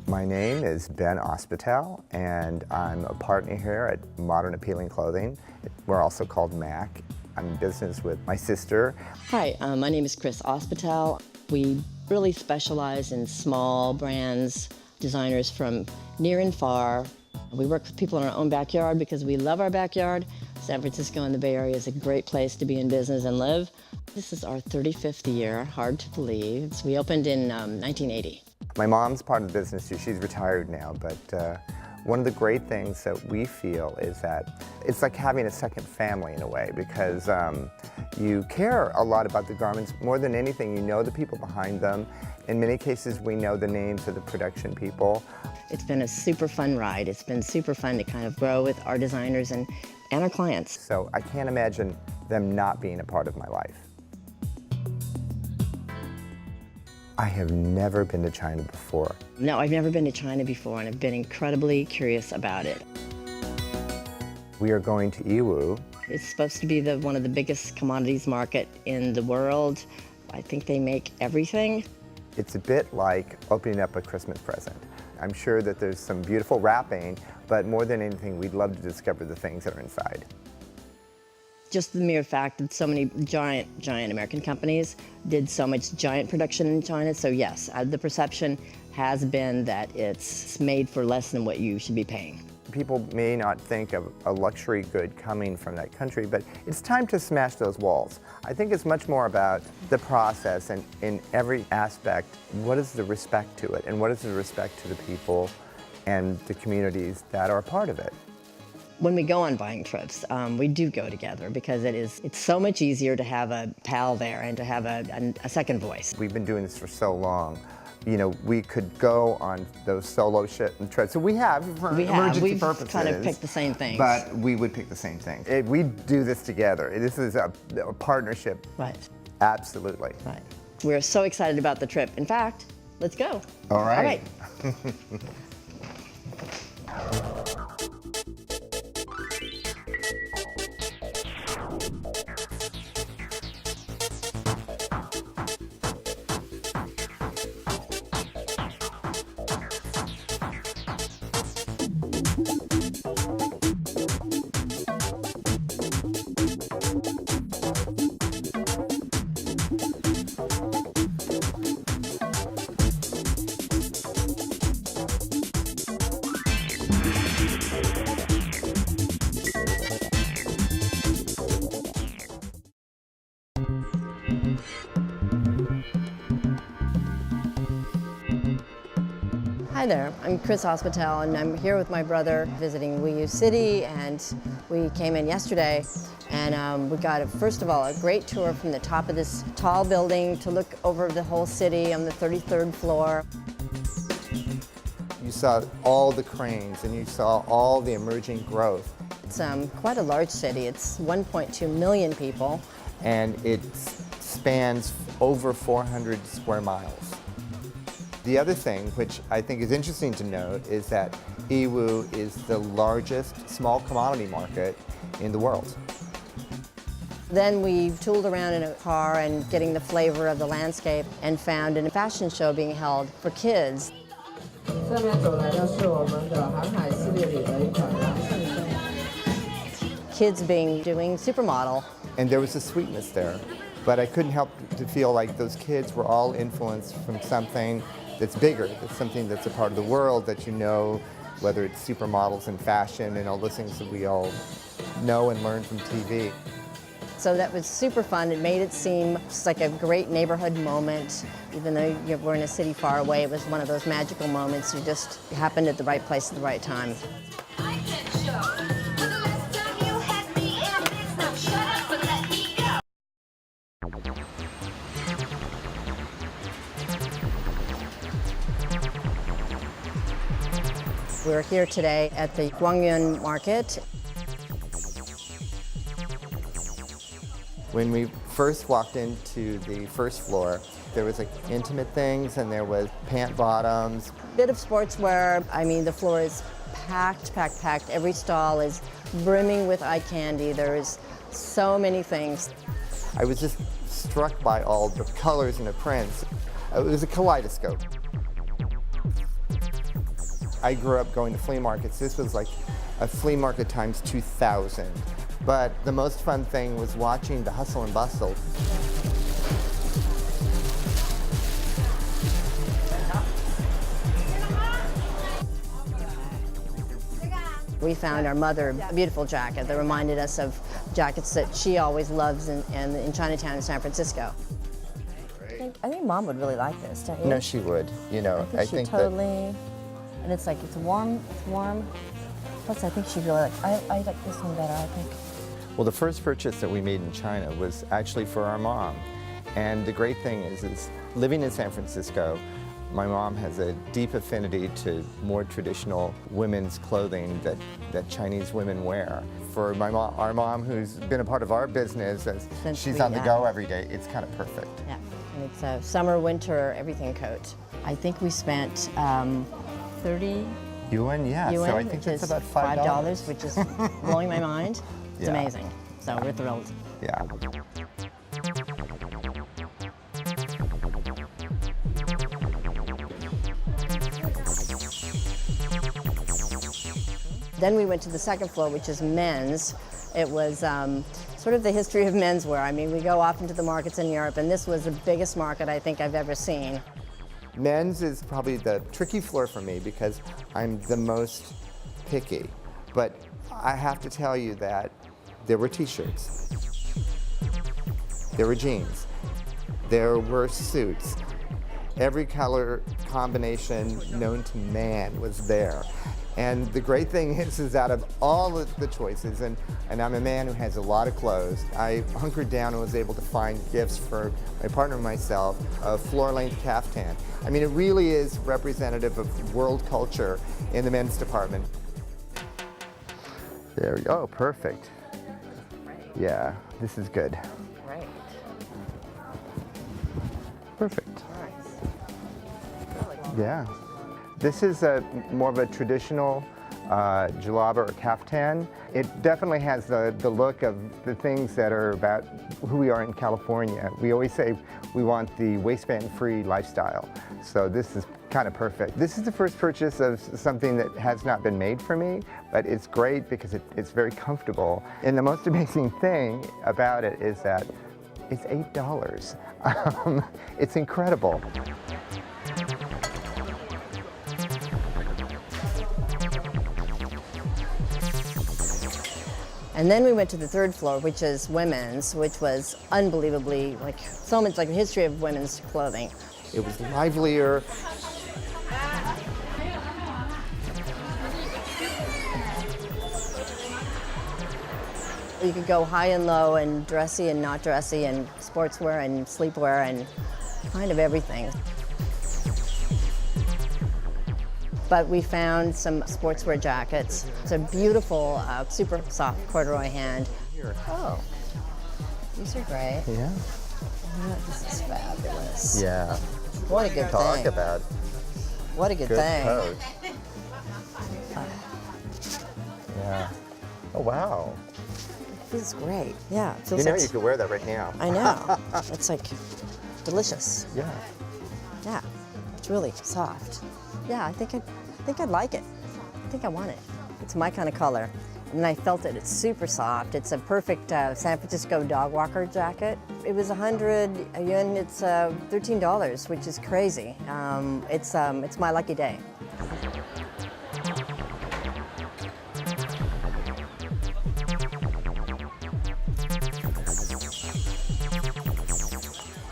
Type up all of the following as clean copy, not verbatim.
My name is Ben Ospital, and I'm a partner here at Modern Appealing Clothing. We're also called MAC. I'm in business with my sister. Hi, my name is Chris Ospital. We really specialize in small brands, designers from near and far. We work with people in our own backyard because we love our backyard. San Francisco and the Bay Area is a great place to be in business and live. This is our 35th year, hard to believe. We opened in 1980. My mom's part of the business too. She's retired now, but one of the great things that we feel is that it's like having a second family in a way, because you care a lot about the garments. More than anything, you know the people behind them. In many cases, we know the names of the production people. It's been a super fun ride. It's been super fun to kind of grow with our designers and our clients. So I can't imagine them not being a part of my life. I have never been to China before. No, I've never been to China before, and I've been incredibly curious about it. We are going to Yiwu. It's supposed to be one of the biggest commodities market in the world. I think they make everything. It's a bit like opening up a Christmas present. I'm sure that there's some beautiful wrapping, but more than anything, we'd love to discover the things that are inside. Just the mere fact that so many giant American companies did so much giant production in China. So yes, the perception has been that it's made for less than what you should be paying. People may not think of a luxury good coming from that country, but it's time to smash those walls. I think it's much more about the process, and in every aspect, what is the respect to it, and what is the respect to the people and the communities that are a part of it. When we go on buying trips, we do go together because it's so much easier to have a pal there and to have a second voice. We've been doing this for so long. You know, we could go on those solo trips. So we have for emergency purposes. We've kind of picked the same things. But we would pick the same thing. We do this together. This is a partnership. Right. Absolutely. Right. We're so excited about the trip. In fact, let's go. All right. All right. Hi there, I'm Chris Ospital, and I'm here with my brother visiting Yiwu City, and we came in yesterday, and we got, first of all, a great tour from the top of this tall building to look over the whole city on the 33rd floor. You saw all the cranes, and you saw all the emerging growth. It's quite a large city. It's 1.2 million people. And it spans over 400 square miles. The other thing, which I think is interesting to note, is that Yiwu is the largest small commodity market in the world. Then we tooled around in a car and getting the flavor of the landscape and found a fashion show being held for kids. Kids doing supermodel. And there was a sweetness there, but I couldn't help to feel like those kids were all influenced from something that's bigger, that's something that's a part of the world that you know, whether it's supermodels and fashion and all those things that we all know and learn from TV. So that was super fun. It made it seem just like a great neighborhood moment. Even though we're in a city far away, it was one of those magical moments. You just happened at the right place at the right time. We're here today at the Guan Yin market. When we first walked into the first floor, there was like intimate things, and there was pant bottoms. Bit of sportswear. I mean, the floor is packed. Every stall is brimming with eye candy. There's so many things. I was just struck by all the colors and the prints. It was a kaleidoscope. I grew up going to flea markets. This was like a flea market times 2,000. But the most fun thing was watching the hustle and bustle. We found our mother a beautiful jacket that reminded us of jackets that she always loves in Chinatown in San Francisco. I think Mom would really like this, don't you? No, she would. You know, I think she totally. And it's like, it's warm. Plus, I think she'd really like. I like this one better, I think. Well, the first purchase that we made in China was actually for our mom. And the great thing is living in San Francisco, my mom has a deep affinity to more traditional women's clothing that Chinese women wear. For our mom, who's been a part of our business, she's on the go every day, it's kind of perfect. Yeah, and it's a summer, winter, everything coat. I think we spent 30 Yuan, yeah. Yuan, So I think that's about $5. which is blowing my mind. It's Yeah. amazing. So we're thrilled. Yeah. Then we went to the second floor, which is men's. It was sort of the history of menswear. I mean, we go off into the markets in Europe, and this was the biggest market I think I've ever seen. Men's is probably the tricky floor for me because I'm the most picky. But I have to tell you that there were t-shirts, there were jeans, there were suits. Every color combination known to man was there. And the great thing is out of all of the choices, and I'm a man who has a lot of clothes, I hunkered down and was able to find gifts for my partner and myself, a floor-length caftan. I mean, it really is representative of world culture in the men's department. There we go. Oh, perfect. Yeah, this is good. Right. Perfect. Yeah. This is more of a traditional jalaba or kaftan. It definitely has the look of the things that are about who we are in California. We always say we want the waistband-free lifestyle. So this is kind of perfect. This is the first purchase of something that has not been made for me, but it's great because it's very comfortable. And the most amazing thing about it is that it's $8. It's incredible. And then we went to the third floor, which is women's, which was unbelievably, like, so much like the history of women's clothing. It was livelier. You could go high and low and dressy and not dressy and sportswear and sleepwear and kind of everything. But we found some sportswear jackets. It's a beautiful, super soft corduroy hand. Oh, these are great. Yeah. This is fabulous. Yeah. What a good Talk thing. about What a good good thing. coat. Yeah. Oh, wow. Feels great. Yeah, it feels You know like, you could wear that right now. I know. It's like delicious. Yeah. Yeah, it's really soft. Yeah, I think I'd like it. I think I want it. It's my kind of color. And I felt it. It's super soft. It's a perfect San Francisco dog walker jacket. It was 100 yuan. It's $13, which is crazy. It's my lucky day.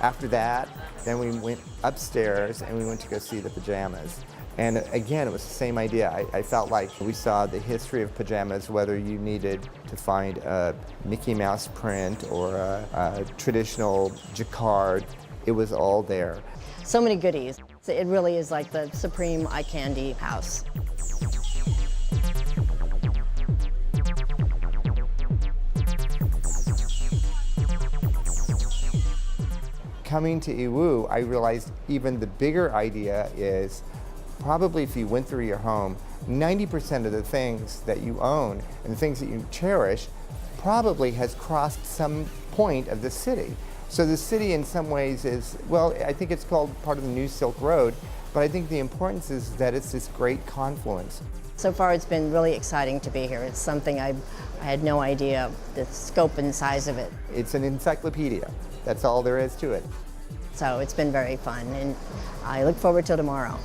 After that, then we went upstairs and we went to go see the pajamas. And again, it was the same idea. I felt like we saw the history of pajamas, whether you needed to find a Mickey Mouse print or a traditional jacquard, it was all there. So many goodies. It really is like the supreme eye candy house. Coming to Yiwu, I realized even the bigger idea is probably if you went through your home, 90% of the things that you own and the things that you cherish probably has crossed some point of the city. So the city in some ways is, well, I think it's called part of the New Silk Road, But I think the importance is that it's this great confluence. So far, it's been really exciting to be here. It's something I had no idea the scope and size of it. It's an encyclopedia. That's all there is to it. So it's been very fun, and I look forward to tomorrow.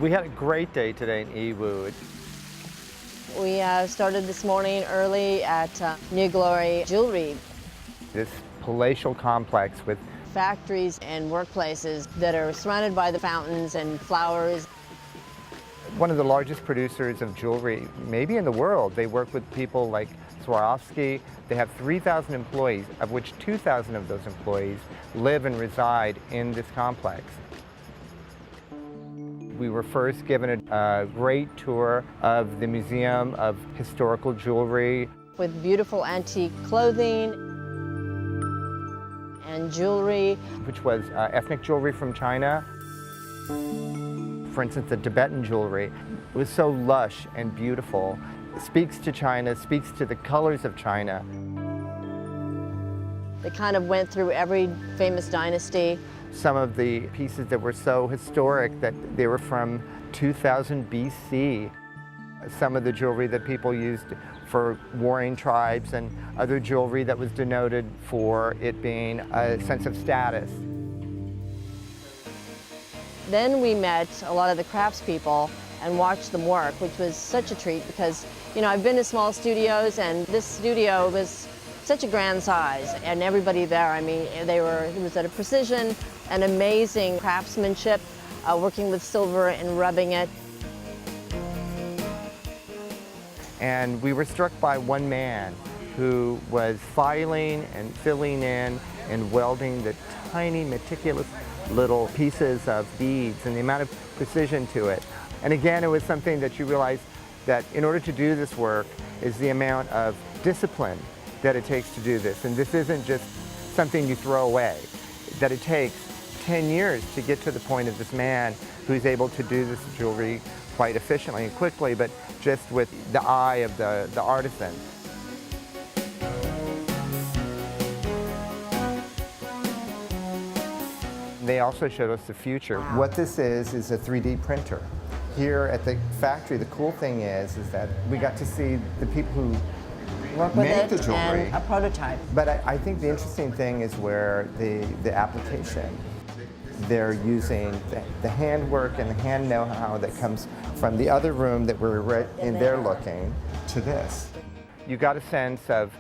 We had a great day today in Yiwu. We started this morning early at New Glory Jewelry. This palatial complex with Factories and workplaces that are surrounded by the fountains and flowers. one of the largest producers of jewelry, maybe in the world. They work with people like Swarovski. They have 3,000 employees, of which 2,000 of those employees live and reside in this complex. We were first given a great tour of the Museum of Historical Jewelry. With beautiful antique clothing and jewelry. Which was ethnic jewelry from China. For instance, the Tibetan jewelry was so lush and beautiful. It speaks to China, speaks to the colors of China. They kind of went through every famous dynasty. Some of the pieces that were so historic that they were from 2000 BC. Some of the jewelry that people used for warring tribes and other jewelry that was denoted for it being a sense of status. Then we met a lot of the craftspeople and watched them work, which was such a treat because, you know, I've been to small studios and this studio was such a grand size, and everybody there, I mean, it was at a precision and amazing craftsmanship, working with silver and rubbing it. And we were struck by one man who was filing and filling in and welding the tiny, meticulous little pieces of beads and the amount of precision to it. And again, it was something that you realize that in order to do this work is the amount of discipline that it takes to do this. And this isn't just something you throw away, that it takes 10 years to get to the point of this man who's able to do this jewelry quite efficiently and quickly, but just with the eye of the artisan. They also showed us the future. Wow. What this is a 3D printer. Here at the factory, the cool thing is that we got to see the people who Work with make it the jewelry. and a prototype. But I think the interesting thing is where the application. They're using the handwork and the hand know-how that comes from the other room that we're right in there looking to this. You got a sense of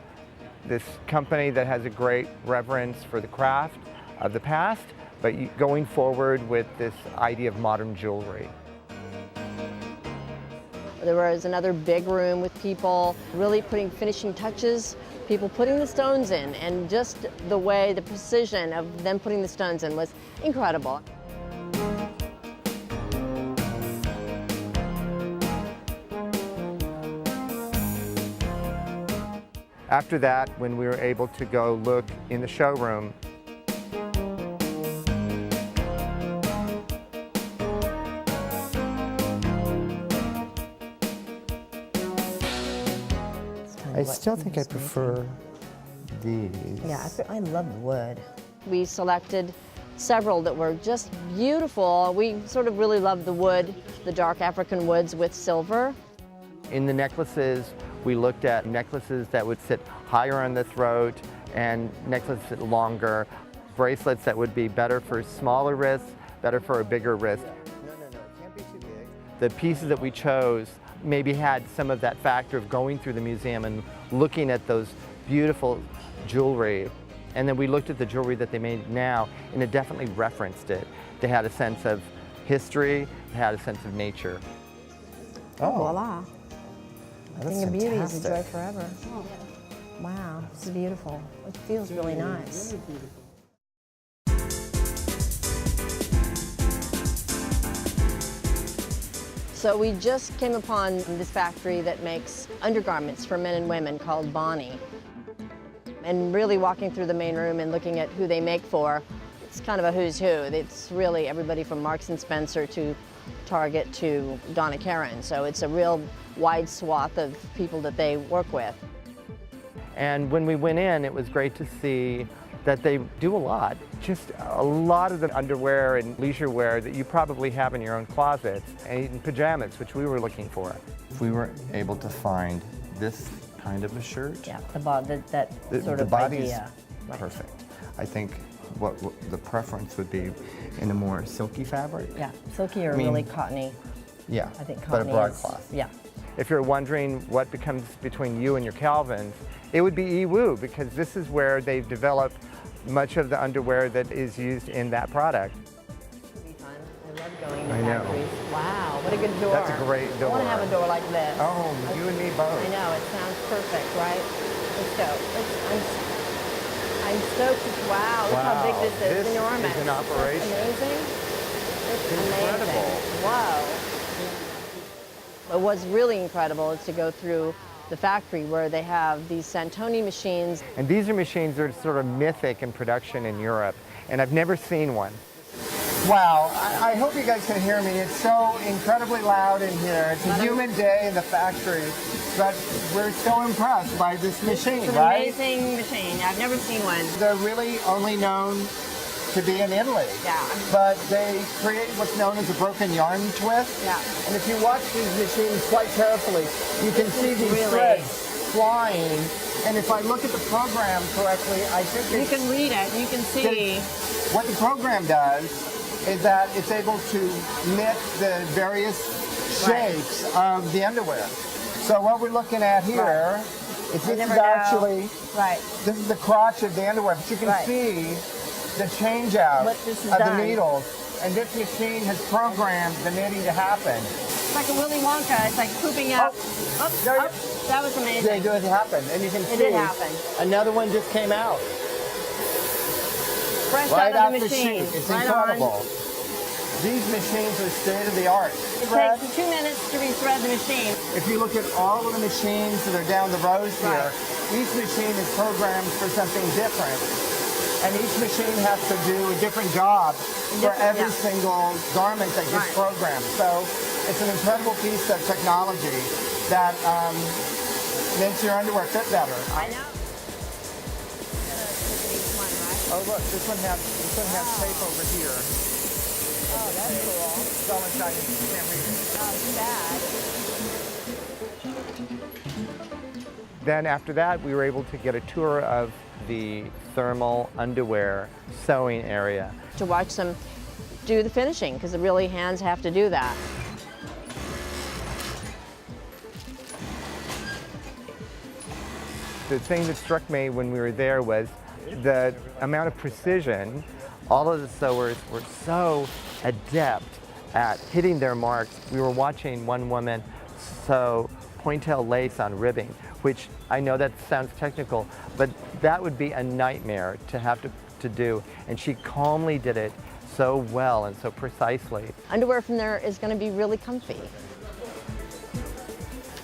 this company that has a great reverence for the craft of the past, but going forward with this idea of modern jewelry. There was another big room with people really putting finishing touches, people putting the stones in, and just the way, the precision of them putting the stones in was incredible. After that, when we were able to go look in the showroom, I still think I prefer these. Yeah, I love wood. We selected several that were just beautiful. We sort of really loved the wood, the dark African woods with silver. In the necklaces, we looked at necklaces that would sit higher on the throat and necklaces that longer, bracelets that would be better for smaller wrists, better for a bigger wrist. No, it can't be too big. The pieces that we chose maybe had some of that factor of going through the museum and looking at those beautiful jewelry. And then we looked at the jewelry that they made now, and it definitely referenced it. They had a sense of history, it had a sense of nature. Oh, voila. A That's thing of beauty is a joy fantastic. forever. Oh. Wow, this is beautiful. It feels really nice. So we just came upon this factory that makes undergarments for men and women called Bonnie. And really walking through the main room and looking at who they make for, it's kind of a who's who. It's really everybody from Marks and Spencer to Target to Donna Karan. So it's a real wide swath of people that they work with. And when we went in, it was great to see that they do a lot. Just a lot of the underwear and leisure wear that you probably have in your own closets, and even pajamas, which we were looking for. If we were able to find this kind of a shirt, Yeah, that sort the of body's idea. Right. perfect. I think what the preference would be in a more silky fabric. Yeah, silky or I mean, really cottony. Yeah, I think but a cottony is, broadcloth. yeah. If you're wondering what becomes between you and your Calvins, it would be Yiwu, because this is where they've developed much of the underwear that is used in that product. Be fun. I love going to I know. factories. Wow, what a good door. That's a great I want to door. have a door like this. Oh, you and me both. I know, it sounds perfect, right? Let's go. I'm stoked. Wow, look how big Wow, this is. this It's is enormous. an operation. That's amazing. It's incredible. amazing. Whoa. What's really incredible is to go through the factory where they have these Santoni machines. And these are machines that are sort of mythic in production in Europe, and I've never seen one. Wow, I hope you guys can hear me. It's so incredibly loud in here. It's a humid day in the factory, but we're so impressed by this machine, It's an right? amazing machine. I've never seen one. They're really only known to be in Italy. Yeah. But they create what's known as a broken yarn twist. Yeah. And if you watch these machines quite carefully, you can see these really- threads flying. And if I look at the program correctly, I think You it's, can read it. You can see. what the program does is that it's able to knit the various shapes of the underwear. So what we're looking at here is this is never know. actually, Right. this is the crotch of the underwear, but you can Right. see the change out What this has of done. the needles. And this machine has programmed the knitting to happen. It's like a Willy Wonka. It's like pooping out. Oh, Up, there you- up. That was They amazing. do it happen. And you can see did happen. another one just came out. Fresh Right out out of the the machine. sheet. It's Right incredible. on. These machines are state of the art. It takes 2 minutes to rethread the machine. If you look at all of the machines that are down the rows here, Right. each machine is programmed for something different. And each machine has to do a different job for every yeah. single garment that gets Right. programmed. So it's an incredible piece of technology that makes your underwear fit better. I know. Oh look, this one has tape over here. Oh, that's cool. It's all inside. You can't read it. Not bad. Then after that, we were able to get a tour of the thermal underwear sewing area. To watch them do the finishing, because really hands have to do that. The thing that struck me when we were there was the amount of precision. All of the sewers were so adept at hitting their marks. We were watching one woman sew pointel lace on ribbing, which I know that sounds technical, but that would be a nightmare to have to do. And she calmly did it so well and so precisely. Underwear from there is going to be really comfy.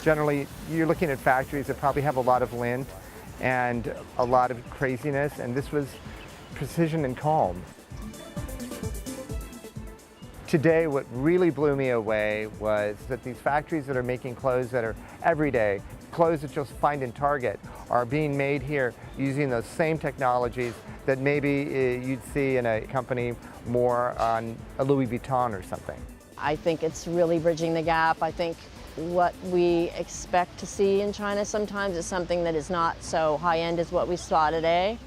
Generally, you're looking at factories that probably have a lot of lint and a lot of craziness, and this was precision and calm. Today, what really blew me away was that these factories that are making clothes that are everyday, clothes that you'll find in Target, are being made here using those same technologies that maybe you'd see in a company more on a Louis Vuitton or something. I think it's really bridging the gap. I think what we expect to see in China sometimes is something that is not so high-end as what we saw today.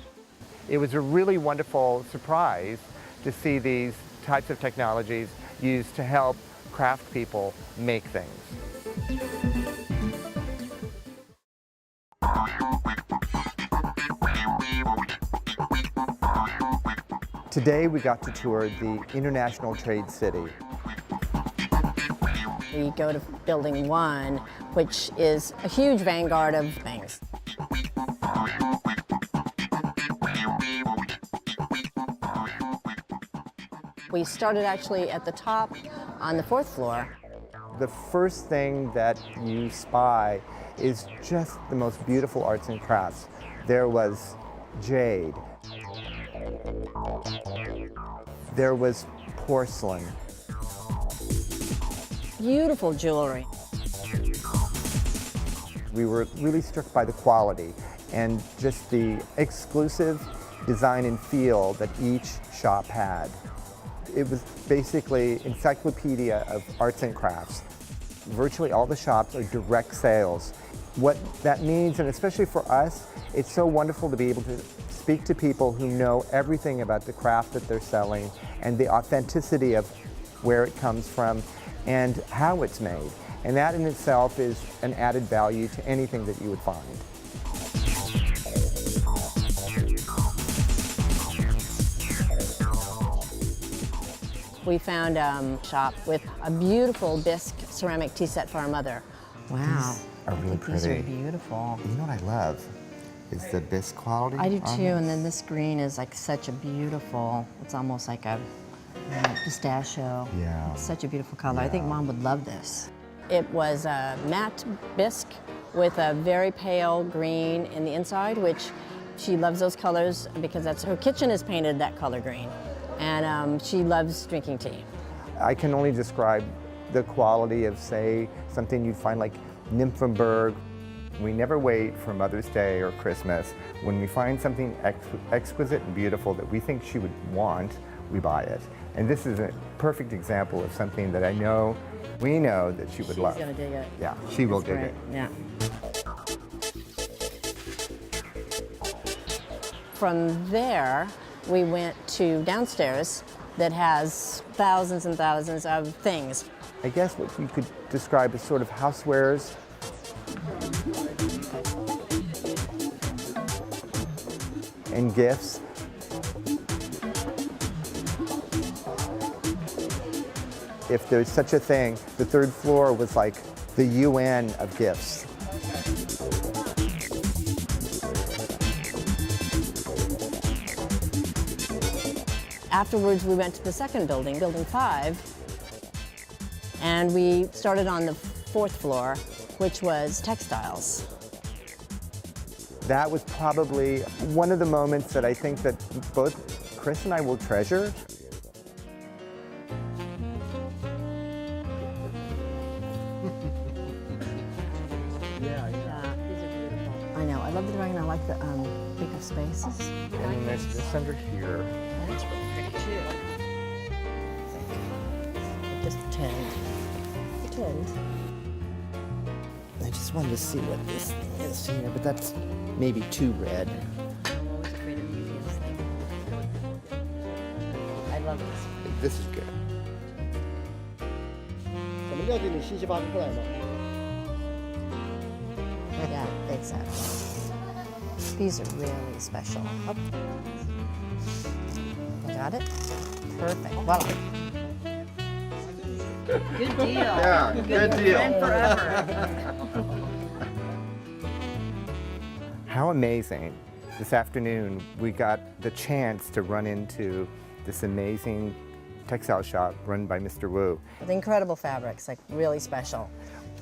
It was a really wonderful surprise to see these types of technologies used to help craft people make things. Today we got to tour the International Trade City. We go to Building 1, which is a huge vanguard of things. We started actually at the top on the 4th floor. The first thing that you spy is just the most beautiful arts and crafts. There was jade. There was porcelain. beautiful jewelry. We were really struck by the quality and just the exclusive design and feel that each shop had. It was basically encyclopedia of arts and crafts. Virtually all the shops are direct sales. What that means, and especially for us, it's so wonderful to be able to speak to people who know everything about the craft that they're selling and the authenticity of where it comes from and how it's made. And that in itself is an added value to anything that you would find. We found a shop with a beautiful bisque ceramic tea set for our mother. Wow. Are really These pretty. are beautiful. You know what I love is the bisque quality. I do on too, this. and then this green is like such a beautiful, it's almost like a pistachio. Yeah. It's such a beautiful color. I think Yeah. Mom would love this. It was a matte bisque with a very pale green in the inside, which she loves those colors because her kitchen is painted that color green. And she loves drinking tea. I can only describe the quality of, say, something you'd find like Nymphenburg. We never wait for Mother's Day or Christmas. When we find something exquisite and beautiful that we think she would want, we buy it. And this is a perfect example of something that we know that she would love. She's gonna dig it. Yeah, she will dig Right, it. yeah. From there, we went to downstairs that has thousands and thousands of things. I guess what you could describe as sort of housewares. And gifts. If there's such a thing, the third floor was like the UN of gifts. Afterwards, we went to the second building, Building 5, and we started on the 4th floor, which was textiles. That was probably one of the moments that I think that both Chris and I will treasure. Yeah, these are beautiful. I know, I love the drawing, I like the bigger spaces. And then there's this under here. That's really pretty too. Just pretend. Pretend. I just wanted to see what this thing is here, but that's maybe too red. I'm always afraid of using this thing. I love this. This is good. 怎么料定你信息发不出来吗？ Yeah, exactly. These are really special. Oh. You got it? Perfect. Voila. Good deal. Yeah, good deal. Friend forever. How amazing. This afternoon, we got the chance to run into this amazing textile shop run by Mr. Wu. With incredible fabrics, like really special.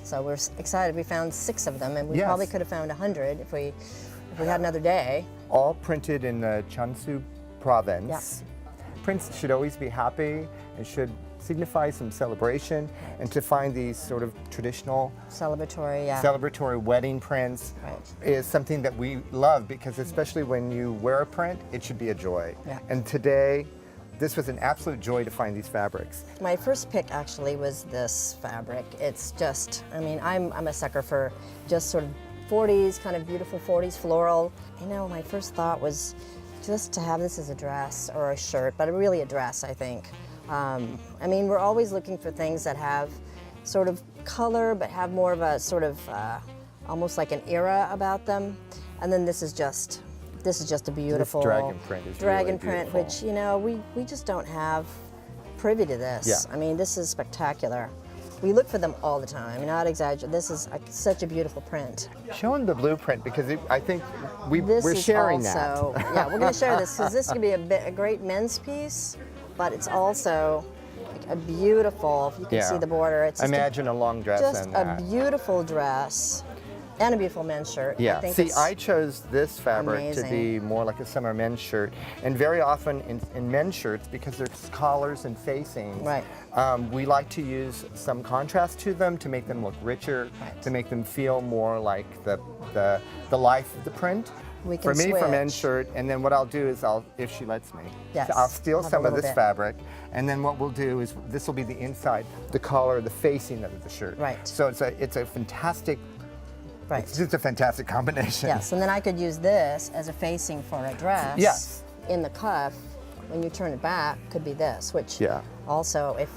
So we're excited. We found 6 of them, and we Yes. probably could have found 100 if we had another day. All printed in the Jiangsu province. Prints should always be happy and should signify some celebration, and to find these sort of traditional Celebratory, yeah. celebratory wedding prints Right. is something that we love, because especially when you wear a print, it should be a joy. Yeah. And today, this was an absolute joy to find these fabrics. My first pick actually was this fabric. It's just, I mean, I'm a sucker for just sort of 40s, kind of beautiful 40s floral. You know, my first thought was just to have this as a dress or a shirt, but really a dress, I think. I mean, we're always looking for things that have sort of color, but have more of a sort of almost like an era about them. And then this is just a beautiful dragon print is dragon really print, beautiful. which, you know, we just don't have privy to this. Yeah. I mean, this is spectacular. We look for them all the time, not exaggerate. This is such a beautiful print. Show them the blueprint, because I think This we're is sharing also, that. yeah, we're going to share this because this could be a great men's piece, but it's also like a beautiful, if you can Yeah. see the border. It's just Imagine a long dress just in a that. beautiful dress. And a beautiful men's shirt. Yeah. think See, it's I chose this fabric to be amazing. more like a summer men's shirt, and very often in men's shirts, because there's collars and facings, Right. We like to use some contrast to them to make them look richer, Right. to make them feel more like the life of the print. We can For me, for men's switch. shirt, and then what I'll do is if she lets me, Yes, so I'll steal have a some of little this bit. fabric, and then what we'll do is this will be the inside, the collar, the facing of the shirt. Right. So it's a fantastic. Right. It's just a fantastic combination. Yes, and then I could use this as a facing for a dress. Yes. In the cuff, when you turn it back, could be this, which Yeah. also, if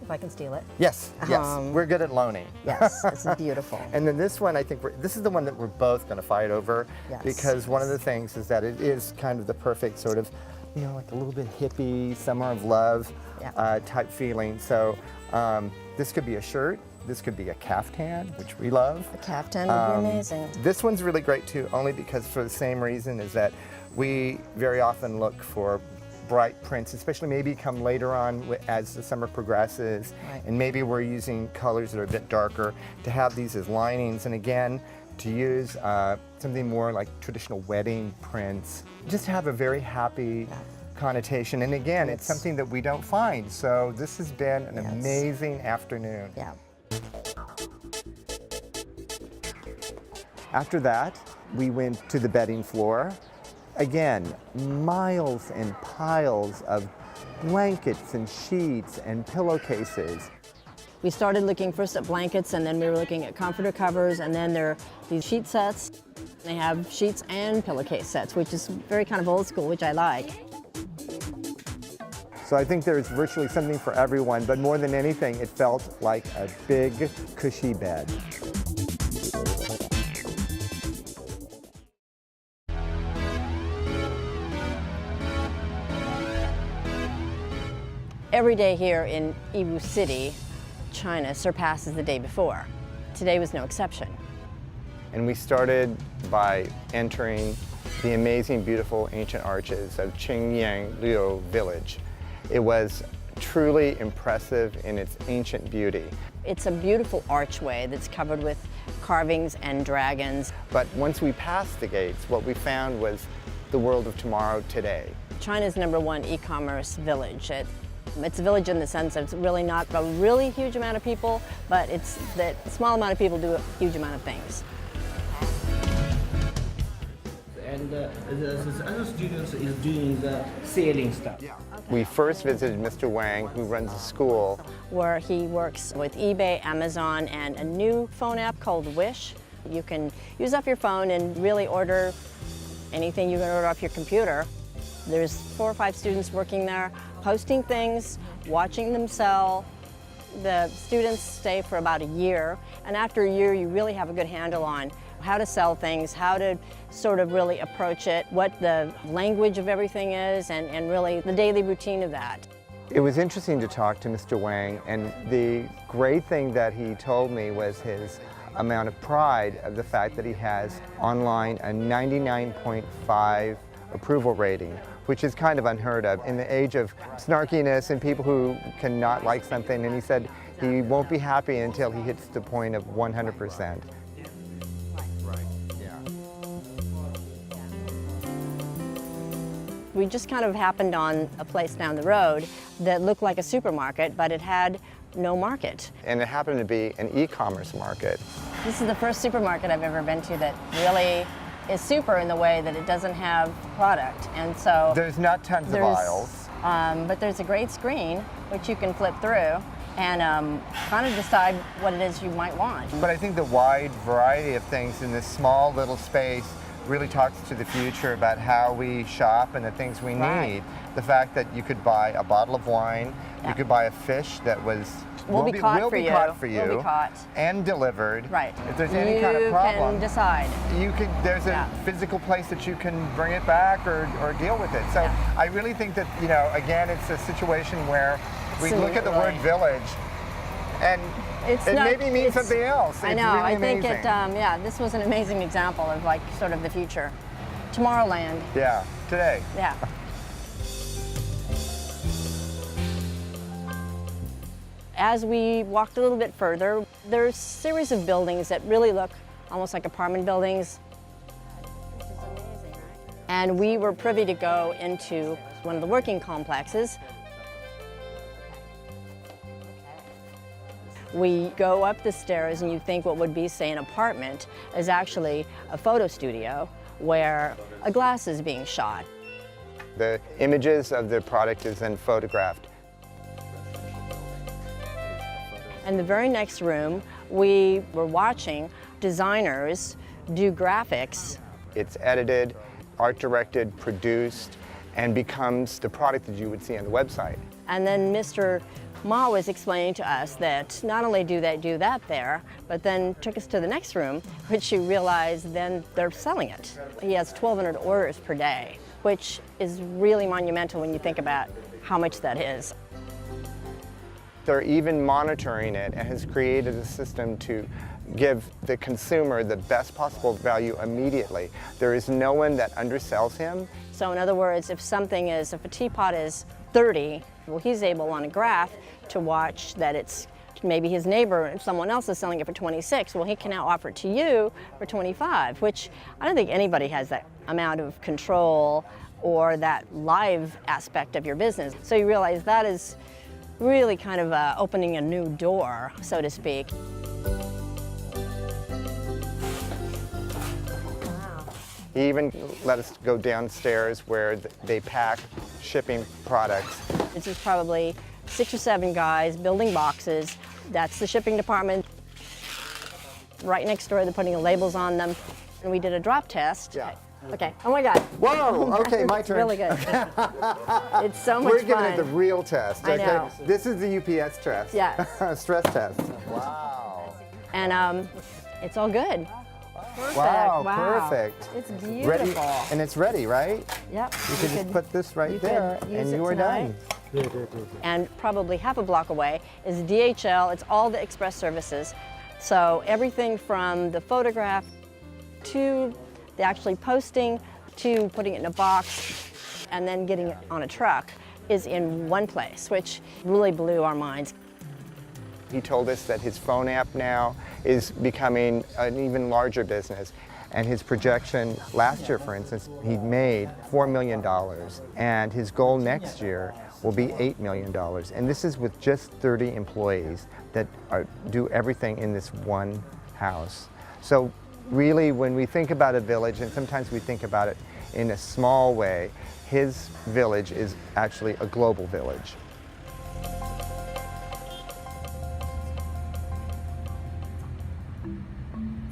I can steal it. Yes, yes. We're good at loaning. Yes, it's beautiful. And then this one, I think this is the one that we're both going to fight over, Yes, because one of the things is that it is kind of the perfect sort of, like a little bit hippie, summer of love Yeah. type feeling. So this could be a shirt. This could be a caftan, which we love. The caftan would be amazing. This one's really great too, only because for the same reason is that we very often look for bright prints, especially maybe come later on as the summer progresses, Right. and maybe we're using colors that are a bit darker, to have these as linings, and again, to use something more like traditional wedding prints, just have a very happy connotation. And again, it's something that we don't find, so this has been an Yes. amazing afternoon. Yeah. After that, we went to the bedding floor. Again, miles and piles of blankets and sheets and pillowcases. We started looking first at blankets, and then we were looking at comforter covers, and then there are these sheet sets. They have sheets and pillowcase sets, which is very kind of old school, which I like. So I think there's virtually something for everyone, but more than anything, it felt like a big, cushy bed. Every day here in Yiwu City, China, surpasses the day before. Today was no exception. And we started by entering the amazing, beautiful ancient arches of Shingling village. It was truly impressive in its ancient beauty. It's a beautiful archway that's covered with carvings and dragons. But once we passed the gates, what we found was the world of tomorrow today. China's #1 e-commerce village. It's a village in the sense that it's really not a really huge amount of people, but it's that small amount of people do a huge amount of things. And the other students is doing the sailing stuff. We first visited Mr. Wang, who runs a school. Where he works with eBay, Amazon, and a new phone app called Wish. You can use up your phone and really order anything you can order off your computer. There's 4 or 5 students working there, posting things, watching them sell. The students stay for about a year, and after a year you really have a good handle on how to sell things, how to sort of really approach it, what the language of everything is, and really the daily routine of that. It was interesting to talk to Mr. Wang, and the great thing that he told me was his amount of pride of the fact that he has online a 99.5 approval rating, which is kind of unheard of in the age of snarkiness and people who cannot like something. And he said he won't be happy until he hits the point of 100%. We just kind of happened on a place down the road that looked like a supermarket, but it had no market. And it happened to be an e-commerce market. This is the first supermarket I've ever been to that really is super in the way that it doesn't have product. And so There's not tons of aisles. but there's a great screen which you can flip through and kind of decide what it is you might want. But I think the wide variety of things in this small little space really talks to the future about how we shop and the things we Right. need. The fact that you could buy a bottle of wine, Yeah. you could buy a fish that was Will be caught will for be you. caught for you, Will be caught. and delivered. Right. If there's any kind of You problem, can decide. you could. There's a Yeah. physical place that you can bring it back or deal with it. So Yeah. I really think that again, it's a situation where we look at the word Absolutely. village, and It's it not- maybe means it's- something else. I It's know. really I think amazing. yeah, this was an amazing example of like sort of the future. Tomorrowland. Yeah, today. Yeah. As we walked a little bit further, there's a series of buildings that really look almost like apartment buildings. And we were privy to go into one of the working complexes. We go up the stairs and you think what would be, say, an apartment is actually a photo studio where a glass is being shot. The images of the product is then photographed. In the very next room, we were watching designers do graphics. It's edited, art directed, produced, and becomes the product that you would see on the website. And then Mr. Ma was explaining to us that not only do they do that there, but then took us to the next room, which you realize then they're selling it. He has 1,200 orders per day, which is really monumental when you think about how much that is. They're even monitoring it and has created a system to give the consumer the best possible value immediately. There is no one that undersells him. So in other words, if a teapot is 30, well, he's able on a graph to watch that it's maybe his neighbor, if someone else is selling it for 26, well, he can now offer it to you for 25, which I don't think anybody has that amount of control or that live aspect of your business. So you realize that is really kind of opening a new door, so to speak. He even let us go downstairs where they pack shipping products. This is probably 6 or 7 guys building boxes. That's the shipping department. Right next door, they're putting the labels on them. And we did a drop test. Yeah. Okay, oh my God. Whoa, okay, my It's turn. really good. It's so much We're fun. giving it the real test, I okay? know. This is the UPS test. Yes. Stress test. Wow. And it's all good. Perfect. Wow, perfect. It's beautiful. Ready, and it's ready, right? Yep. You could just put this right you there, could use and it you are tonight. done. And probably half a block away is DHL. It's all the express services. So everything from the photograph to the actually posting to putting it in a box and then getting it on a truck is in one place, which really blew our minds. He told us that his phone app now is becoming an even larger business. And his projection last year, for instance, he made $4 million. And his goal next year will be $8 million. And this is with just 30 employees that do everything in this one house. So really, when we think about a village, and sometimes we think about it in a small way, his village is actually a global village.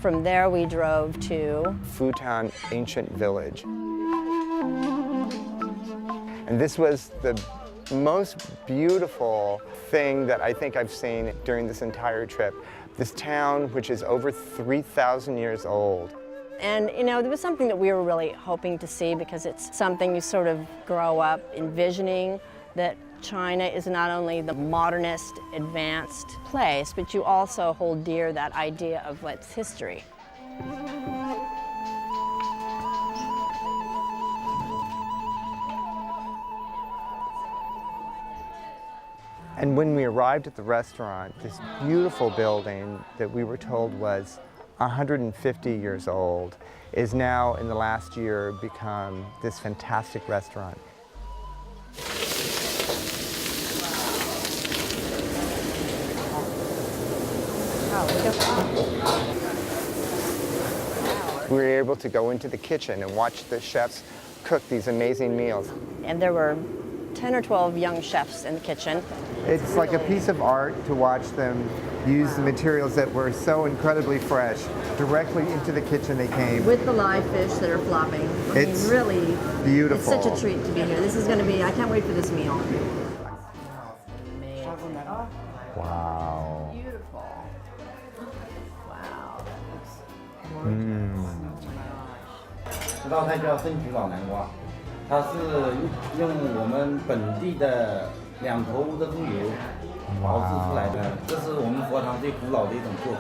From there, we drove to Futon Ancient Village. And this was the most beautiful thing that I think I've seen during this entire trip. This town, which is over 3,000 years old. And you know, there was something that we were really hoping to see because it's something you sort of grow up envisioning, that China is not only the modernist, advanced place, but you also hold dear that idea of what's history. And when we arrived at the restaurant, this beautiful building that we were told was 150 years old is now, in the last year, become this fantastic restaurant. We were able to go into the kitchen and watch the chefs cook these amazing meals. And there were 10 or 12 young chefs in the kitchen. It's like a piece of art to watch them use the materials that were so incredibly fresh. Directly into the kitchen they came. With the live fish that are flopping. It's really beautiful. It's such a treat to be here. This is going to be, I can't wait for this meal. Wow. Beautiful. Wow. 这道菜叫生焗老南瓜，它是用我们本地的2头乌的猪油熬制出来的，这是我们佛堂最古老的一种做法。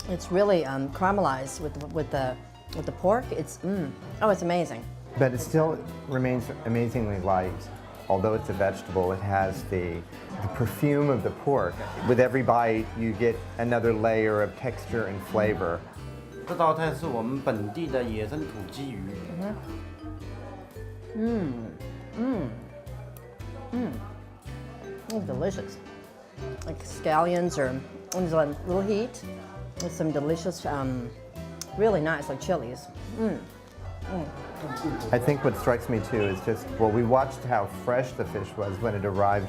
It's really caramelized with the pork. It's oh, it's amazing. But it still remains amazingly light. Although it's a vegetable, it has the the perfume of the pork. With every bite, you get another layer of texture and flavor. 这道菜是我们本地的野生土鸡鱼。Oh, delicious. Like scallions or there's a little heat with some delicious, really nice, like chilies. I think what strikes me too is just, well, we watched how fresh the fish was when it arrived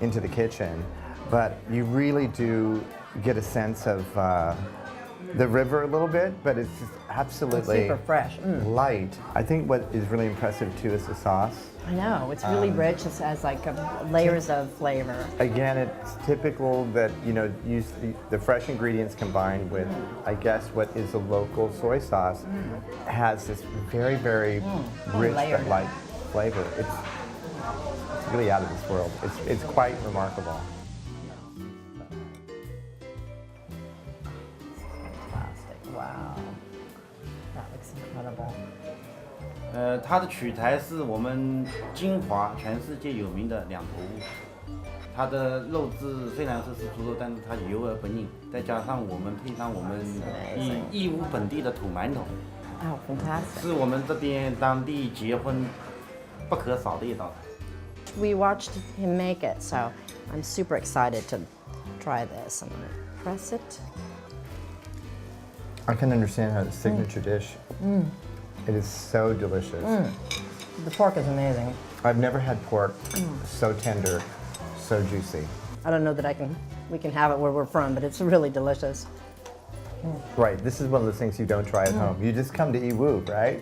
into the kitchen, but you really do get a sense of the river a little bit, but it's just absolutely Super fresh. light. I think what is really impressive too is the sauce. I know, it's really rich. It has like layers of flavor. Again, it's typical that, you know, use the fresh ingredients combined with, I guess, what is a local soy sauce, has this very, very rich but layered. light flavor. It's really out of this world. It's quite remarkable. Fantastic. Wow. That looks incredible. 它的取材是我们金华全世界有名的两头乌。它的肉质虽然是猪肉，但是它油而不腻，再加上我们配上我们义乌本地的土馒头， Oh, fantastic. 是我们这边当地结婚不可少的一道菜。 We watched him make it, so I'm super excited to try this. I'm gonna press it. I can understand how it's a signature dish. It is so delicious. The pork is amazing. I've never had pork so tender, so juicy. I don't know that we can have it where we're from, but it's really delicious. Right, this is one of those things you don't try at home. You just come to Yiwu, right?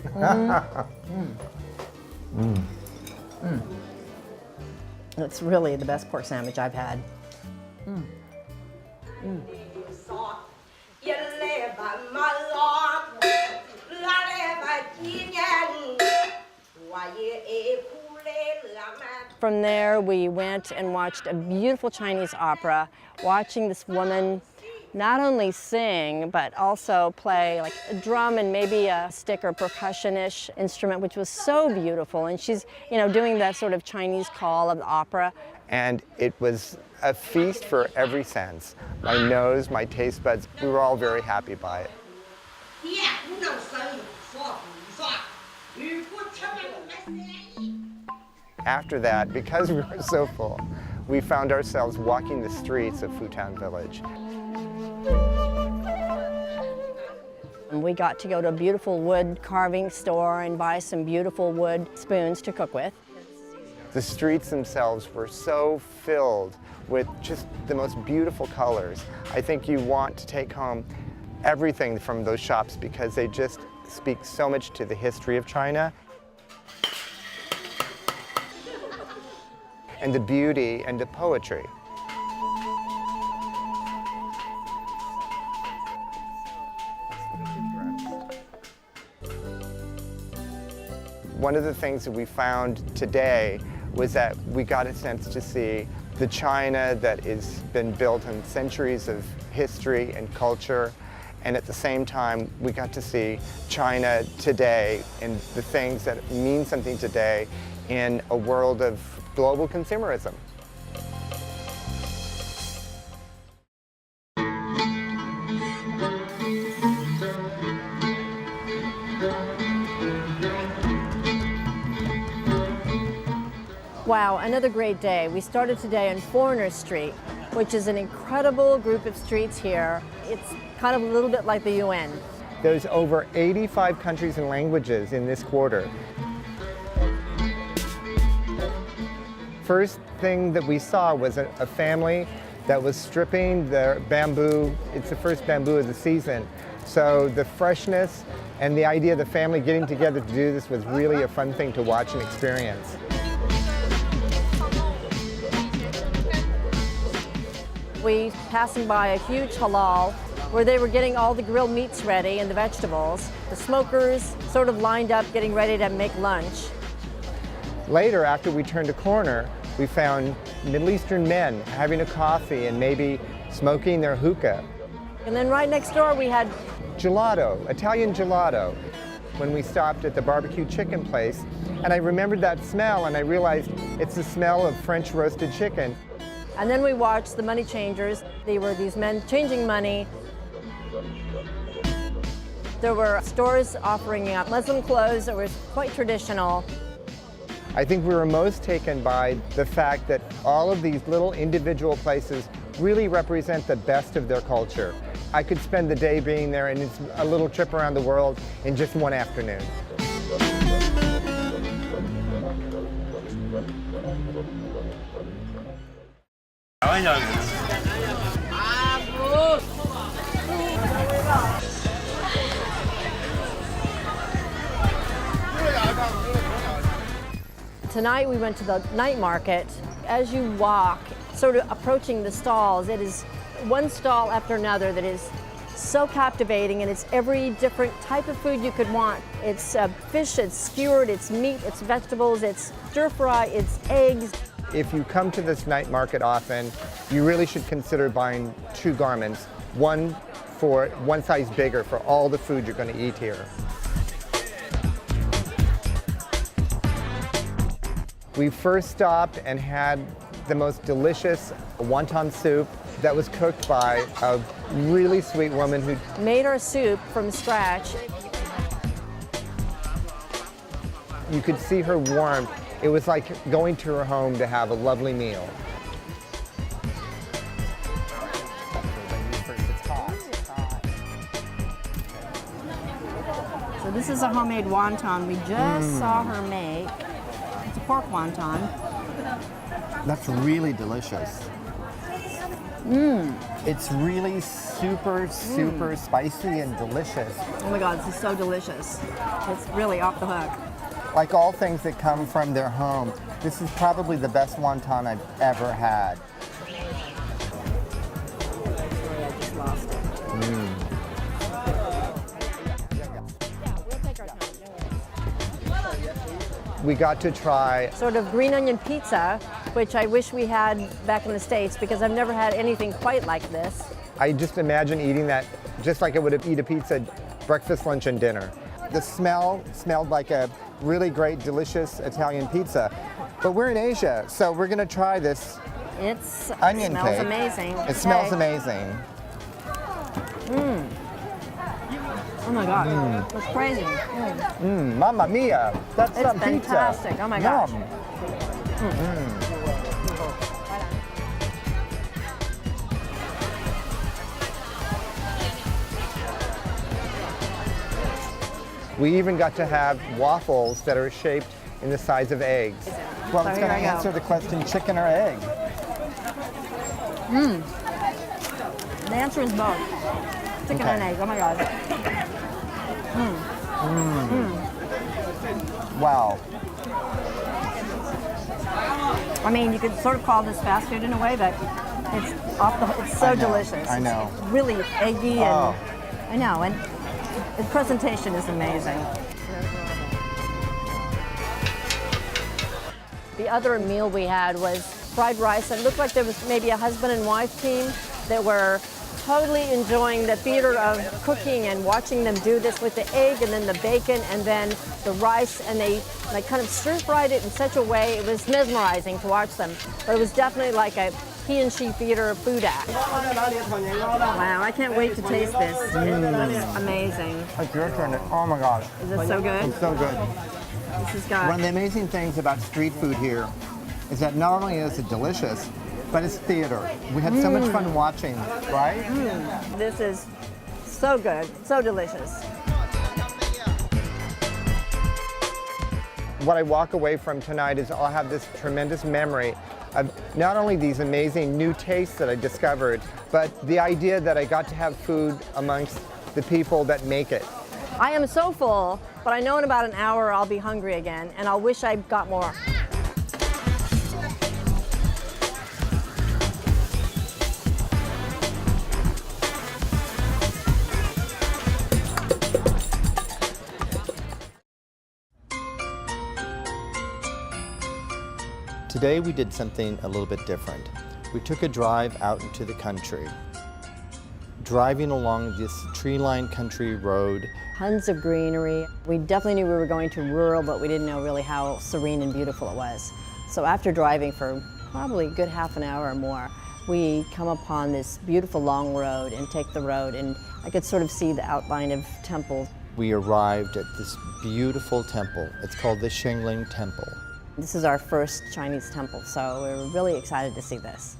It's really the best pork sandwich I've had. From there, we went and watched a beautiful Chinese opera, watching this woman not only sing, but also play like a drum and maybe a stick or percussion-ish instrument, which was so beautiful. And she's, you know, doing that sort of Chinese call of the opera. And it was a feast for every sense. My nose, my taste buds, we were all very happy by it. After that, because we were so full, we found ourselves walking the streets of Futon village. And we got to go to a beautiful wood carving store and buy some beautiful wood spoons to cook with. The streets themselves were so filled with just the most beautiful colors. I think you want to take home everything from those shops because they just speak so much to the history of China and the beauty and the poetry. One of the things that we found today was that we got a sense to see the China that has been built on centuries of history and culture, and at the same time we got to see China today and the things that mean something today in a world of global consumerism. Wow, another great day. We started today on Foreigner Street, which is an incredible group of streets here. It's kind of a little bit like the UN. There's over 85 countries and languages in this quarter. First thing that we saw was a family that was stripping their bamboo. It's the first bamboo of the season. So the freshness and the idea of the family getting together to do this was really a fun thing to watch and experience. We passing by a huge halal where they were getting all the grilled meats ready and the vegetables. The smokers sort of lined up getting ready to make lunch. Later, after we turned a corner, we found Middle Eastern men having a coffee and maybe smoking their hookah. And then right next door we had Gelato, Italian gelato. When we stopped at the barbecue chicken place, and I remembered that smell and I realized it's the smell of French roasted chicken. And then we watched the money changers. They were these men changing money. There were stores offering Muslim clothes that were quite traditional. I think we were most taken by the fact that all of these little individual places really represent the best of their culture. I could spend the day being there, and it's a little trip around the world in just one afternoon. Tonight we went to the night market. As you walk, sort of approaching the stalls, it is one stall after another that is so captivating, and it's every different type of food you could want. It's fish, it's skewered, it's meat, it's vegetables, it's stir fry, it's eggs. If you come to this night market often, you really should consider buying 2 garments, one size bigger for all the food you're going to eat here. We first stopped and had the most delicious wonton soup that was cooked by a really sweet woman who Made our soup from scratch. you could see her warmth. It was like going to her home to have a lovely meal. So this is a homemade wonton we just saw her make. It's a pork wonton. That's really delicious. It's really super spicy and delicious. Oh my God, this is so delicious. It's really off the hook. Like all things that come from their home, this is probably the best wonton I've ever had. Sorry, I just lost it. We got to try Sort of green onion pizza, which I wish we had back in the States because I've never had anything quite like this. I just imagine eating that just like I would have eat a pizza, breakfast, lunch, and dinner. The smell smelled like a really great, delicious Italian pizza. But we're in Asia, so we're gonna try this onion smells cake. amazing. It smells amazing. Oh my God, that's crazy. Mamma mia, that's It's some pizza. fantastic. Oh my gosh. Yum. We even got to have waffles that are shaped in the size of eggs. Well, it's here going to I go. answer the question, chicken or egg? The answer is both. Chicken and egg. Oh my God. Wow. I mean, you could sort of call this fast food in a way, but it's so delicious. I know. It's really eggy and Oh. I know, and the presentation is amazing. The other meal we had was fried rice. It looked like there was maybe a husband and wife team that were totally enjoying the theater of cooking and watching them do this with the egg and then the bacon and then the rice, and they kind of stir-fried it in such a way, it was mesmerizing to watch them. But it was definitely like a he and she theater food act. Wow, I can't wait to taste this. It's amazing. It's your turn. Oh my gosh. Is it so good? It's so good. This has got One of the amazing things about street food here is that not only is it delicious, but it's theater. We had so much fun watching, right? This is so good, so delicious. What I walk away from tonight is I'll have this tremendous memory of not only these amazing new tastes that I discovered, but the idea that I got to have food amongst the people that make it. I am so full, but I know in about an hour I'll be hungry again, and I'll wish I got more. Today we did something a little bit different. We took a drive out into the country. Driving along this tree-lined country road. Tons of greenery. We definitely knew we were going to rural, but we didn't know really how serene and beautiful it was. So after driving for probably a good half an hour or more, we come upon this beautiful long road and take the road, and I could sort of see the outline of temple. We arrived at this beautiful temple. It's called the Shingling Temple. This is our first Chinese temple, so we're really excited to see this.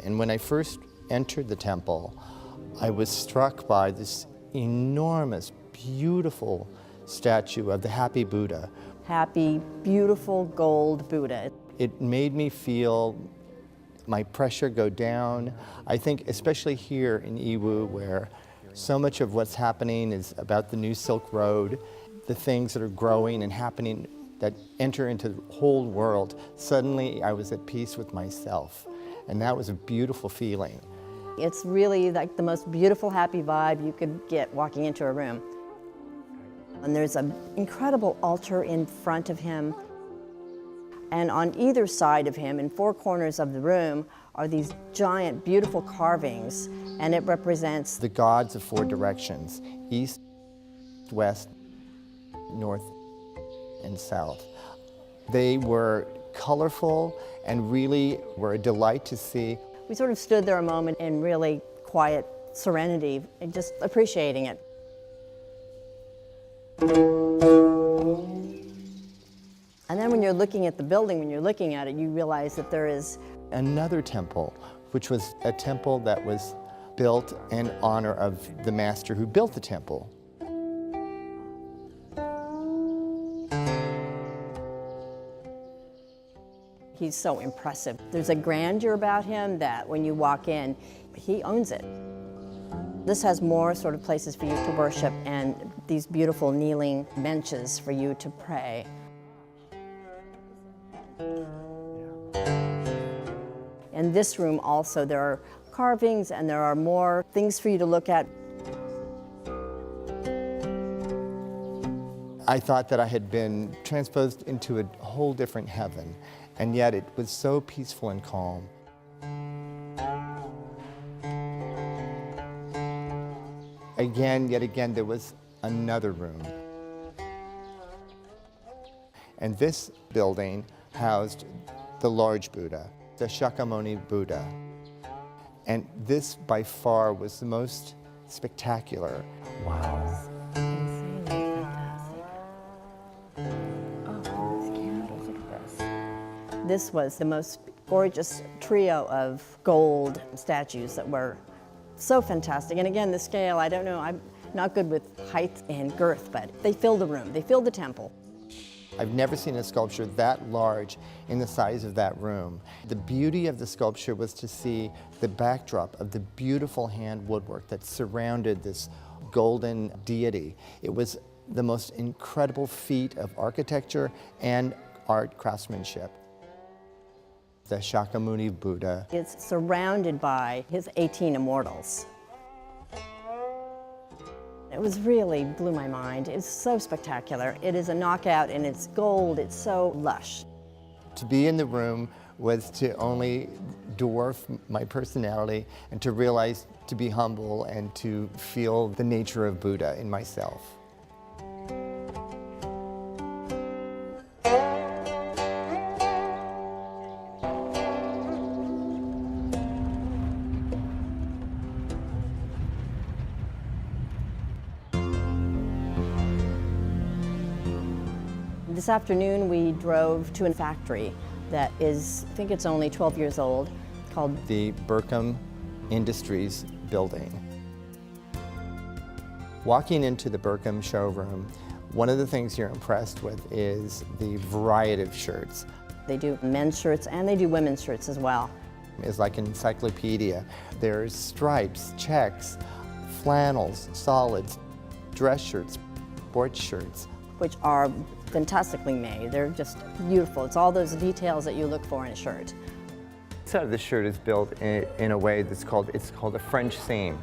And when I first entered the temple, I was struck by this enormous, beautiful statue of the Happy Buddha. Happy, beautiful gold Buddha. It made me feel my pressure go down. I think especially here in Yiwu, where so much of what's happening is about the new Silk Road, the things that are growing and happening that enter into the whole world, suddenly I was at peace with myself. And that was a beautiful feeling. It's really like the most beautiful, happy vibe you could get walking into a room. And there's an incredible altar in front of him. And on either side of him, in four corners of the room, are these giant, beautiful carvings. And it represents The gods of four directions, east, west, north, and south. They were colorful and really were a delight to see. We sort of stood there a moment in really quiet serenity and just appreciating it. And then when you're looking at the building, when you're looking at it, you realize that there is Another temple, which was a temple that was built in honor of the master who built the temple. He's so impressive. There's a grandeur about him that when you walk in, he owns it. This has more sort of places for you to worship and these beautiful kneeling benches for you to pray. In this room also, there are carvings and there are more things for you to look at. I thought that I had been transposed into a whole different heaven, and yet it was so peaceful and calm. Yet again, there was another room. And this building housed the large Buddha, the Shakyamuni Buddha. And this, by far, was the most spectacular. Wow. This was the most gorgeous trio of gold statues that were so fantastic. And again, the scale, I don't know, I'm not good with height and girth, but they filled the room, they filled the temple. I've never seen a sculpture that large in the size of that room. The beauty of the sculpture was to see the backdrop of the beautiful hand woodwork that surrounded this golden deity. It was the most incredible feat of architecture and art craftsmanship. The Shakyamuni Buddha. It's surrounded by his 18 immortals. It was really blew my mind. It's so spectacular. It is a knockout and it's gold, it's so lush. To be in the room was to only dwarf my personality and to realize to be humble and to feel the nature of Buddha in myself. This afternoon we drove to a factory that is, I think it's only 12 years old, called The Burkham Industries building. Walking into the Burkham showroom, one of the things you're impressed with is the variety of shirts. They do men's shirts and they do women's shirts as well. It's like an encyclopedia. There's stripes, checks, flannels, solids, dress shirts, sports shirts. Which are fantastically made. They're just beautiful. It's all those details that you look for in a shirt. Inside of the shirt is built in a way that's called a French seam.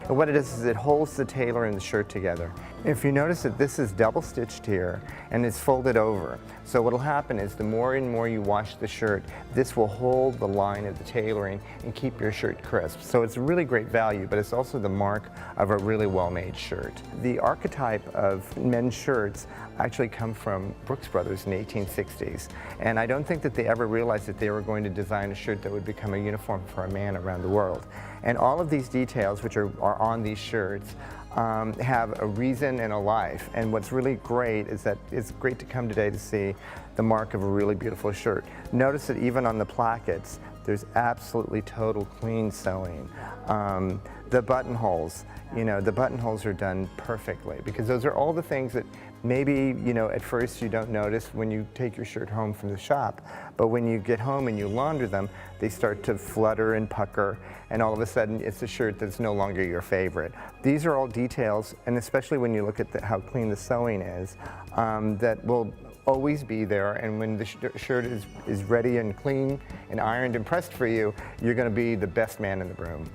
And what it is it holds the tailor and the shirt together. If you notice that this is double stitched here and it's folded over, so what'll happen is the more and more you wash the shirt, this will hold the line of the tailoring and keep your shirt crisp. So it's a really great value, but it's also the mark of a really well-made shirt. The archetype of men's shirts actually come from Brooks Brothers in the 1860s, and I don't think that they ever realized that they were going to design a shirt that would become a uniform for a man around the world. And all of these details, which are on these shirts, have a reason and a life. And what's really great is that it's great to come today to see the mark of a really beautiful shirt. Notice that even on the plackets, there's absolutely total clean sewing. The buttonholes, the buttonholes are done perfectly, because those are all the things that maybe, at first you don't notice when you take your shirt home from the shop, but when you get home and you launder them, they start to flutter and pucker, and all of a sudden it's a shirt that's no longer your favorite. These are all details, and especially when you look at how clean the sewing is, that will always be there, and when the shirt is ready and clean and ironed and pressed for you, you're going to be the best man in the room.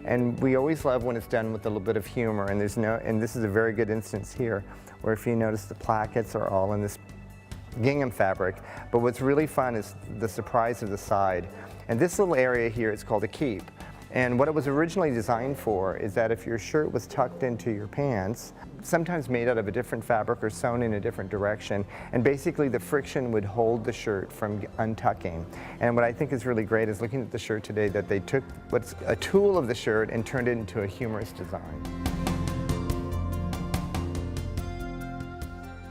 And we always love when it's done with a little bit of humor, and this is a very good instance here, where if you notice the plackets are all in this gingham fabric, but what's really fun is the surprise of the side. And this little area here is called a keep. And what it was originally designed for is that if your shirt was tucked into your pants, sometimes made out of a different fabric or sewn in a different direction, and basically the friction would hold the shirt from untucking. And what I think is really great is looking at the shirt today, that they took what's a tool of the shirt and turned it into a humorous design.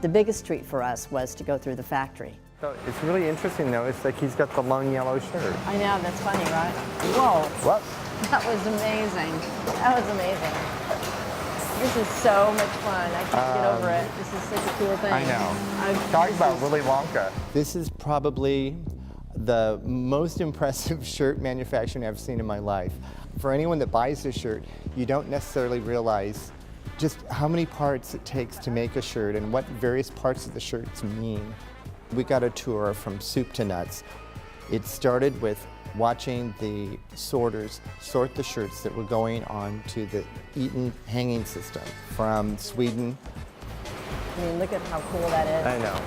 The biggest treat for us was to go through the factory. So it's really interesting though, it's like he's got the long yellow shirt. I know, that's funny, right? Whoa. What? That was amazing. That was amazing. This is so much fun. I can't get over it. This is such a cool thing. I know. Talk about Willy Wonka. This is probably the most impressive shirt manufacturing I've seen in my life. For anyone that buys this shirt, you don't necessarily realize just how many parts it takes to make a shirt and what various parts of the shirts mean. We got a tour from soup to nuts. It started with watching the sorters sort the shirts that were going on to the Eaton hanging system from Sweden. I mean, look at how cool that is. I know.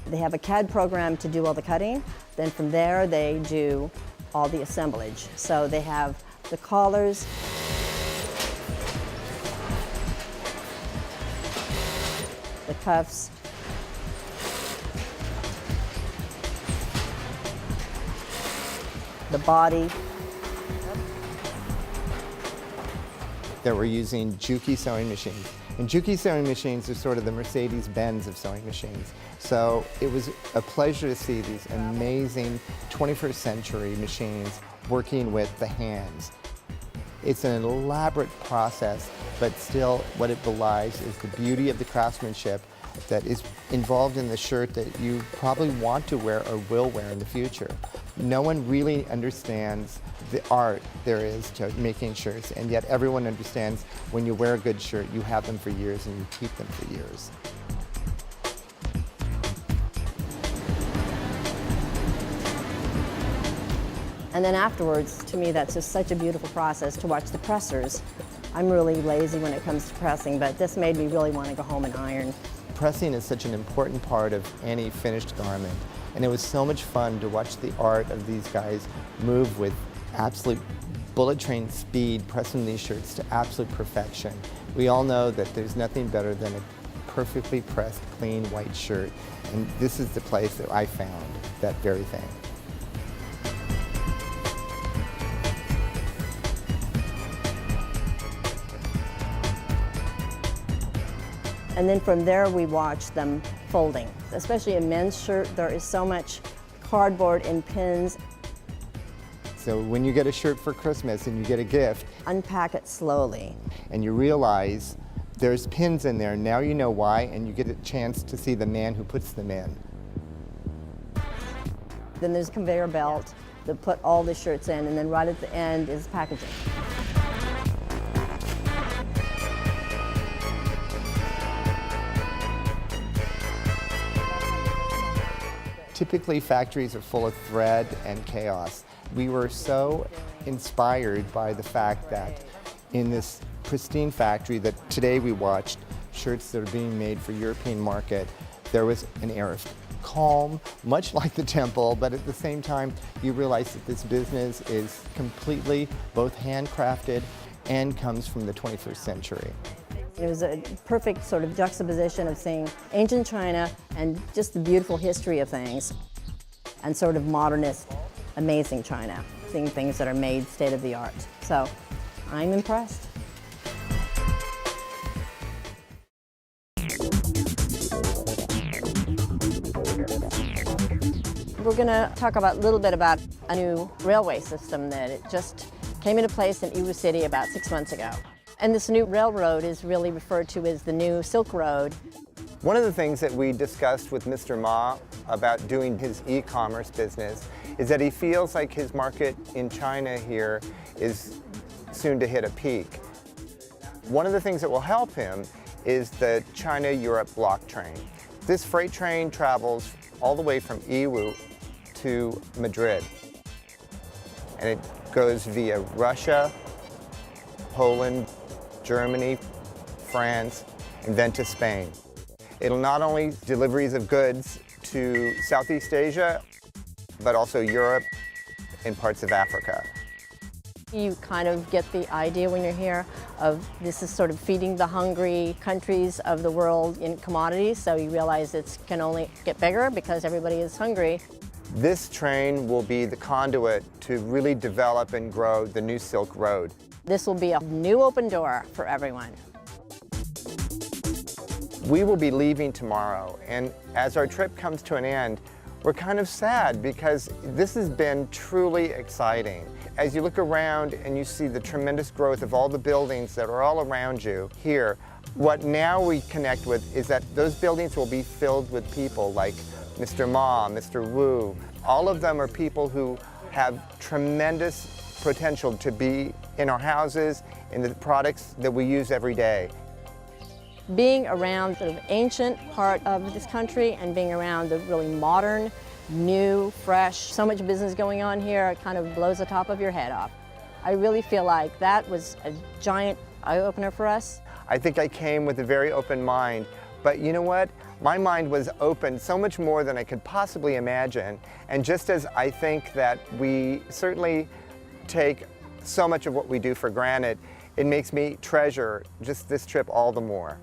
They have a CAD program to do all the cutting. Then from there, they do all the assemblage. So they have the collars, the cuffs, the body. That we're using Juki sewing machines. And Juki sewing machines are sort of the Mercedes-Benz of sewing machines. So it was a pleasure to see these amazing 21st century machines working with the hands. It's an elaborate process, but still what it belies is the beauty of the craftsmanship that is involved in the shirt that you probably want to wear or will wear in the future. No one really understands the art there is to making shirts, and yet everyone understands when you wear a good shirt, you have them for years and you keep them for years. And then afterwards, to me, that's just such a beautiful process to watch the pressers. I'm really lazy when it comes to pressing, but this made me really want to go home and iron. Pressing is such an important part of any finished garment, and it was so much fun to watch the art of these guys move with absolute bullet train speed, pressing these shirts to absolute perfection. We all know that there's nothing better than a perfectly pressed, clean white shirt, and this is the place that I found that very thing. And then from there, we watch them folding. Especially a men's shirt, there is so much cardboard and pins. So when you get a shirt for Christmas and you get a gift, Unpack it slowly. and you realize there's pins in there, now you know why, and you get a chance to see the man who puts them in. Then there's a conveyor belt that put all the shirts in, and then right at the end is packaging. Typically, factories are full of thread and chaos. We were so inspired by the fact that in this pristine factory that today we watched shirts that are being made for European market, there was an air of calm, much like the temple, but at the same time, you realize that this business is completely both handcrafted and comes from the 21st century. It was a perfect sort of juxtaposition of seeing ancient China and just the beautiful history of things, and sort of modernist, amazing China, seeing things that are made state of the art. So I'm impressed. We're going to talk a little bit about a new railway system that it just came into place in Yiwu City about 6 months ago. And this new railroad is really referred to as the new Silk Road. One of the things that we discussed with Mr. Ma about doing his e-commerce business is that he feels like his market in China here is soon to hit a peak. One of the things that will help him is the China-Europe block train. This freight train travels all the way from Yiwu to Madrid. And it goes via Russia, Poland, Germany, France, and then to Spain. It'll not only deliveries of goods to Southeast Asia, but also Europe and parts of Africa. You kind of get the idea when you're here of this is sort of feeding the hungry countries of the world in commodities, so you realize it can only get bigger because everybody is hungry. This train will be the conduit to really develop and grow the new Silk Road. This will be a new open door for everyone. We will be leaving tomorrow, and as our trip comes to an end, we're kind of sad because this has been truly exciting. As you look around and you see the tremendous growth of all the buildings that are all around you here, what now we connect with is that those buildings will be filled with people like Mr. Ma, Mr. Wu. All of them are people who have tremendous potential to be in our houses, in the products that we use every day. Being around the ancient part of this country and being around the really modern, new, fresh, so much business going on here, it kind of blows the top of your head off. I really feel like that was a giant eye-opener for us. I think I came with a very open mind, but you know what? My mind was open so much more than I could possibly imagine. And just as I think that we certainly take so much of what we do for granted, it makes me treasure just this trip all the more.